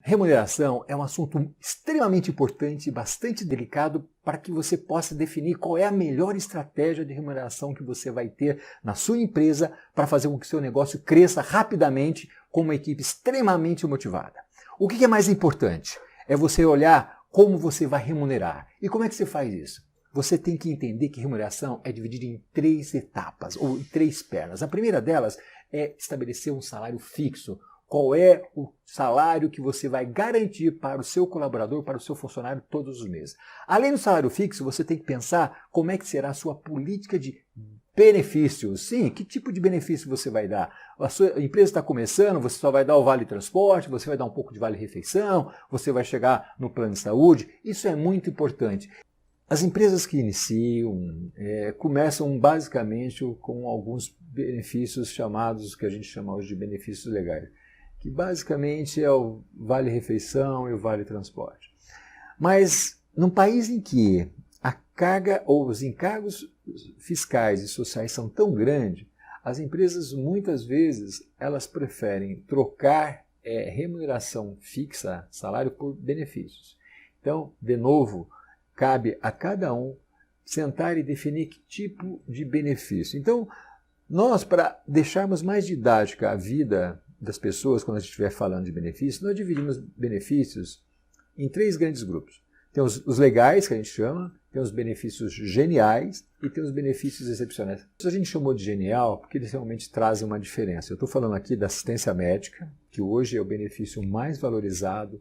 Remuneração é um assunto extremamente importante e bastante delicado para que você possa definir qual é a melhor estratégia de remuneração que você vai ter na sua empresa para fazer com que o seu negócio cresça rapidamente com uma equipe extremamente motivada. O que é mais importante? É você olhar como você vai remunerar. E como é que você faz isso? Você tem que entender que remuneração é dividida em 3 etapas, ou em 3 pernas. A primeira delas é estabelecer um salário fixo. Qual é o salário que você vai garantir para o seu colaborador, para o seu funcionário todos os meses. Além do salário fixo, você tem que pensar como é que será a sua política de benefícios. Sim, que tipo de benefício você vai dar? A sua empresa está começando, você só vai dar o vale transporte, você vai dar um pouco de vale refeição, você vai chegar no plano de saúde. Isso é muito importante. As empresas que iniciam começam basicamente com alguns benefícios chamados, que a gente chama hoje de benefícios legais, que basicamente é o vale-refeição e o vale-transporte. Mas num país em que a carga ou os encargos fiscais e sociais são tão grandes, as empresas muitas vezes elas preferem trocar remuneração fixa, salário, por benefícios. Então, de novo, cabe a cada um sentar e definir que tipo de benefício. Então, nós, para deixarmos mais didática a vida das pessoas, quando a gente estiver falando de benefícios, nós dividimos benefícios em 3 grandes grupos. Tem os legais, que a gente chama, tem os benefícios geniais e tem os benefícios excepcionais. Isso a gente chamou de genial porque eles realmente trazem uma diferença. Eu estou falando aqui da assistência médica, que hoje é o benefício mais valorizado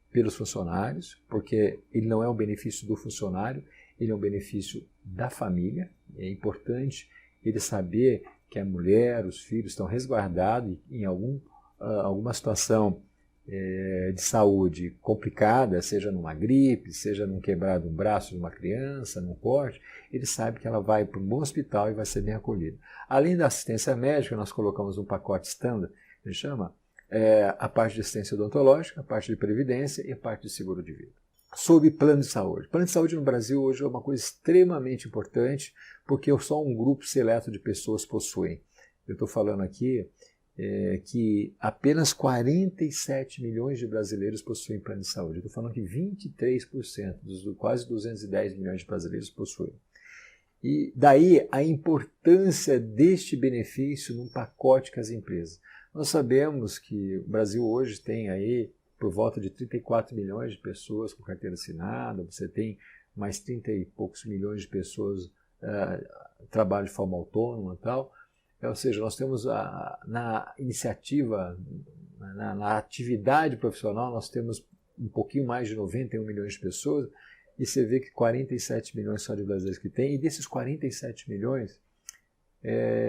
pelos funcionários, porque ele não é um benefício do funcionário, ele é um benefício da família. É importante ele saber que a mulher, os filhos estão resguardados em alguma situação de saúde complicada, seja numa gripe, seja num quebrado um braço de uma criança, num corte, ele sabe que ela vai para um bom hospital e vai ser bem acolhida. Além da assistência médica, nós colocamos um pacote standard, que a gente chama a parte de assistência odontológica, a parte de previdência e a parte de seguro de vida. Sobre plano de saúde. Plano de saúde no Brasil hoje é uma coisa extremamente importante, porque só um grupo seleto de pessoas possuem. Eu estou falando aqui que apenas 47 milhões de brasileiros possuem plano de saúde. Eu estou falando que 23% dos quase 210 milhões de brasileiros possuem. E daí a importância deste benefício num pacote com as empresas. Nós sabemos que o Brasil hoje tem aí por volta de 34 milhões de pessoas com carteira assinada, você tem mais 30 e poucos milhões de pessoas trabalham de forma autônoma e tal. Ou seja, nós temos na iniciativa, na atividade profissional, nós temos um pouquinho mais de 91 milhões de pessoas, e você vê que 47 milhões só de brasileiros que tem, e desses 47 milhões,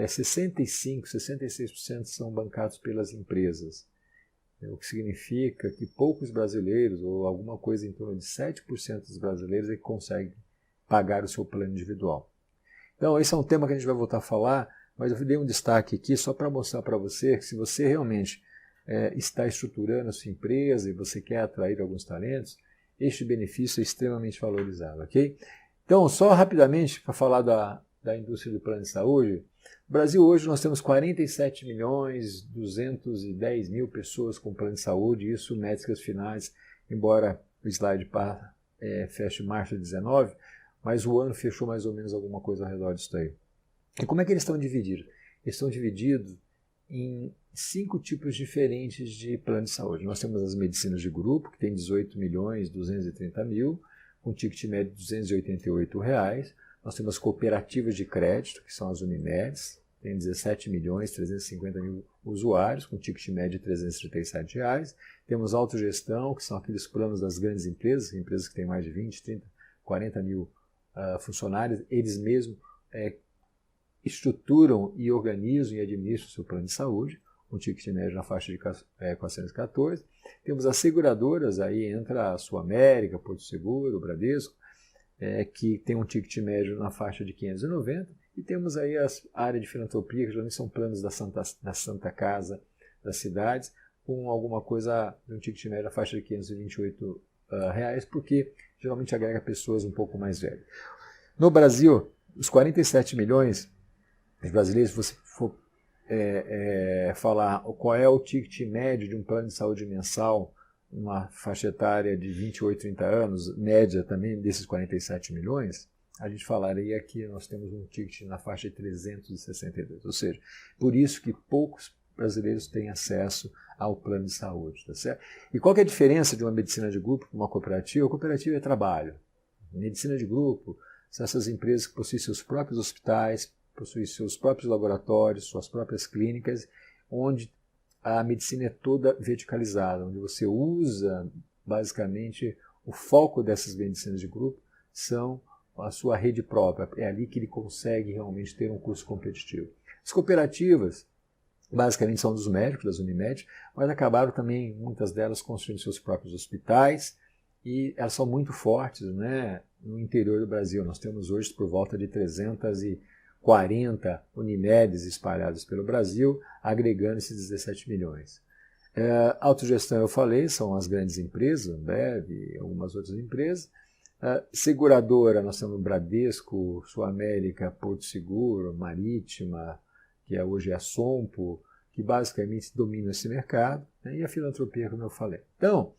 65, 66% são bancados pelas empresas. O que significa que poucos brasileiros, ou alguma coisa em torno de 7% dos brasileiros, é que conseguem pagar o seu plano individual. Então, esse é um tema que a gente vai voltar a falar, mas eu dei um destaque aqui só para mostrar para você que se você realmente está estruturando a sua empresa e você quer atrair alguns talentos, este benefício é extremamente valorizado, ok? Então, só rapidamente para falar da indústria do plano de saúde, no Brasil hoje nós temos 47 milhões 210 mil pessoas com plano de saúde, isso métricas finais, embora o slide feche março de 19, mas o ano fechou mais ou menos alguma coisa ao redor disso aí. E como é que eles estão divididos? Eles estão divididos em 5 tipos diferentes de plano de saúde. Nós temos as medicinas de grupo, que tem 18 milhões 230 mil, com ticket médio de R$ 288. Nós temos cooperativas de crédito, que são as Unimedes, tem 17 milhões 350 mil usuários, com ticket médio de R$ 337. Temos autogestão, que são aqueles planos das grandes empresas que têm mais de 20, 30, 40 mil funcionários, eles mesmos estruturam e organizam e administram o seu plano de saúde, com ticket médio na faixa de 414. Temos as seguradoras, aí entra a Sul América, Porto Seguro, o Bradesco, que tem um ticket médio na faixa de 590, e temos aí a área de filantropia, que geralmente são planos da Santa Casa das cidades, com alguma coisa de um ticket médio na faixa de 528 reais, porque geralmente agrega pessoas um pouco mais velhas. No Brasil, os 47 milhões de brasileiros, se você for falar qual é o ticket médio de um plano de saúde mensal uma faixa etária de 28, 30 anos, média também desses 47 milhões, a gente falaria que nós temos um ticket na faixa de 362. Ou seja, por isso que poucos brasileiros têm acesso ao plano de saúde. Tá certo? E qual que é a diferença de uma medicina de grupo para uma cooperativa? A cooperativa é trabalho. Medicina de grupo são essas empresas que possuem seus próprios hospitais, possuem seus próprios laboratórios, suas próprias clínicas, onde a medicina é toda verticalizada, onde você usa, basicamente, o foco dessas medicinas de grupo são a sua rede própria. É ali que ele consegue realmente ter um custo competitivo. As cooperativas, basicamente, são dos médicos, das Unimed, mas acabaram também, muitas delas, construindo seus próprios hospitais, e elas são muito fortes, né, no interior do Brasil. Nós temos hoje por volta de 340 Unimedes espalhadas pelo Brasil, agregando esses 17 milhões. Autogestão, eu falei, são as grandes empresas, Ambev e algumas outras empresas. Seguradora, nós temos Bradesco, Sul América, Porto Seguro, Marítima, que hoje é a Sompo, que basicamente domina esse mercado, né, e a filantropia, como eu falei. Então,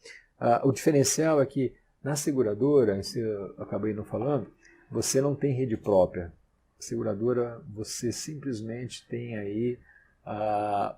o diferencial é que na seguradora, isso eu acabei não falando, você não tem rede própria. A seguradora, você simplesmente tem aí a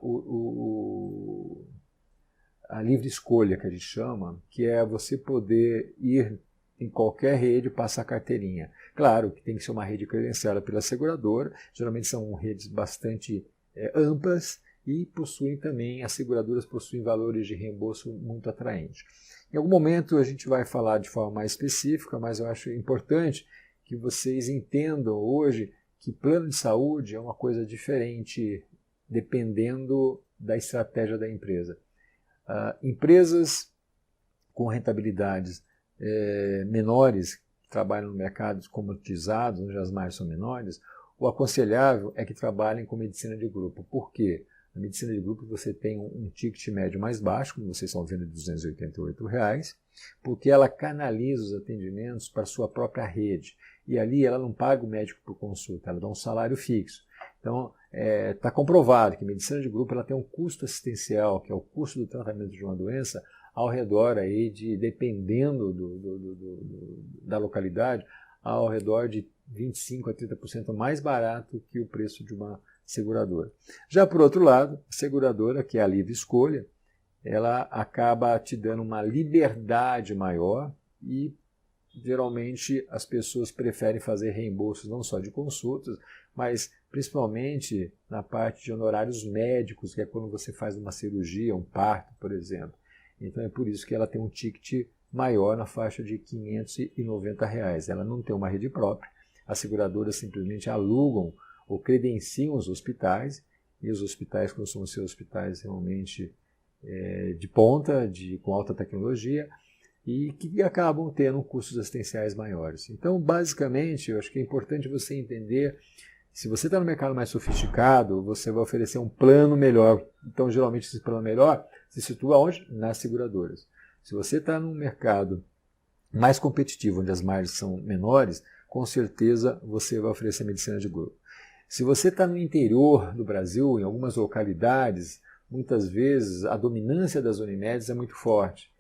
livre escolha, que a gente chama, que é você poder ir em qualquer rede e passar carteirinha. Claro que tem que ser uma rede credenciada pela seguradora, geralmente são redes bastante amplas e possuem também, as seguradoras possuem valores de reembolso muito atraentes. Em algum momento a gente vai falar de forma mais específica, mas eu acho importante que vocês entendam hoje que plano de saúde é uma coisa diferente dependendo da estratégia da empresa. Empresas com rentabilidades menores, que trabalham no mercado comoditizados, onde as margens são menores, o aconselhável é que trabalhem com medicina de grupo. Por quê? Na medicina de grupo você tem um ticket médio mais baixo, como vocês estão vendo, de R$ 288, porque ela canaliza os atendimentos para a sua própria rede. E ali ela não paga o médico por consulta, ela dá um salário fixo. Então, está comprovado que a medicina de grupo ela tem um custo assistencial, que é o custo do tratamento de uma doença, ao redor aí de, dependendo da localidade, ao redor de 25% a 30% mais barato que o preço de uma seguradora. Já por outro lado, a seguradora, que é a livre escolha, ela acaba te dando uma liberdade maior e geralmente as pessoas preferem fazer reembolsos não só de consultas, mas principalmente na parte de honorários médicos, que é quando você faz uma cirurgia, um parto, por exemplo. Então é por isso que ela tem um ticket maior na faixa de R$ 590. Ela não tem uma rede própria, as seguradoras simplesmente alugam ou credenciam os hospitais, e os hospitais costumam ser hospitais realmente de ponta, com alta tecnologia, e que acabam tendo custos assistenciais maiores. Então, basicamente, eu acho que é importante você entender, se você está no mercado mais sofisticado, você vai oferecer um plano melhor. Então, geralmente, esse plano melhor se situa onde? Nas seguradoras. Se você está num mercado mais competitivo, onde as margens são menores, com certeza você vai oferecer medicina de grupo. Se você está no interior do Brasil, em algumas localidades, muitas vezes a dominância das Unimedes é muito forte.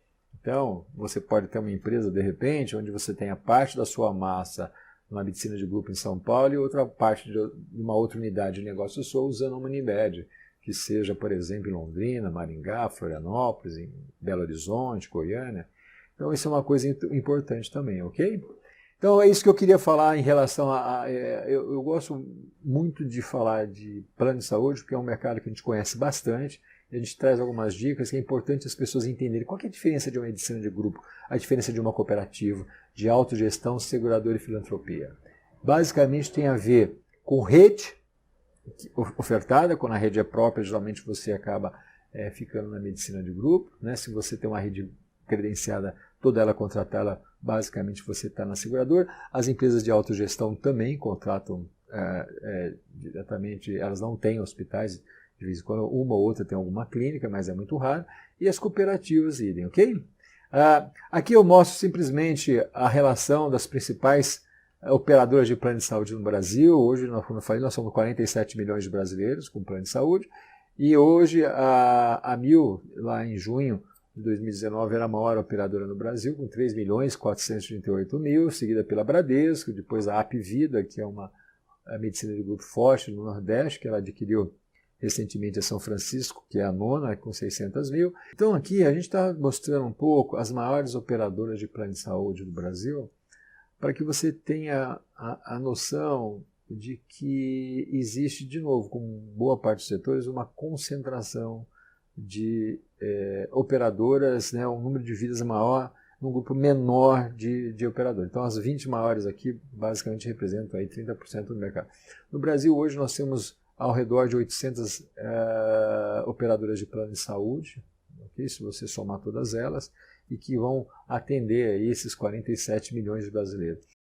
Então, você pode ter uma empresa, de repente, onde você tem a parte da sua massa numa medicina de grupo em São Paulo e outra parte de uma outra unidade de negócio sua usando uma Unimed, que seja, por exemplo, em Londrina, Maringá, Florianópolis, em Belo Horizonte, Goiânia. Então, isso é uma coisa importante também, ok? Então, é isso que eu queria falar em relação eu gosto muito de falar de plano de saúde, porque é um mercado que a gente conhece bastante. A gente traz algumas dicas que é importante as pessoas entenderem qual que é a diferença de uma medicina de grupo, a diferença de uma cooperativa, de autogestão, seguradora e filantropia. Basicamente tem a ver com rede ofertada, quando a rede é própria, geralmente você acaba ficando na medicina de grupo, né? Se você tem uma rede credenciada, toda ela contratada, basicamente você está na seguradora. As empresas de autogestão também contratam diretamente, elas não têm hospitais, de vez em quando uma ou outra tem alguma clínica, mas é muito raro. E as cooperativas idem, ok? Aqui eu mostro simplesmente a relação das principais operadoras de plano de saúde no Brasil. Hoje, como eu falei, nós somos 47 milhões de brasileiros com plano de saúde. E hoje, a Amil, lá em junho, de 2019 era a maior operadora no Brasil, com 3.438.000, seguida pela Bradesco, depois a Apvida, que é a medicina de grupo forte no Nordeste, que ela adquiriu recentemente a São Francisco, que é a nona, com 600.000. Então aqui a gente está mostrando um pouco as maiores operadoras de plano de saúde do Brasil, para que você tenha a noção de que existe, de novo, como boa parte dos setores, uma concentração de operadoras, né, um número de vidas maior num grupo menor de operadores. Então as 20 maiores aqui basicamente representam aí 30% do mercado. No Brasil hoje nós temos ao redor de 800 operadoras de plano de saúde, okay? Se você somar todas elas, e que vão atender aí esses 47 milhões de brasileiros.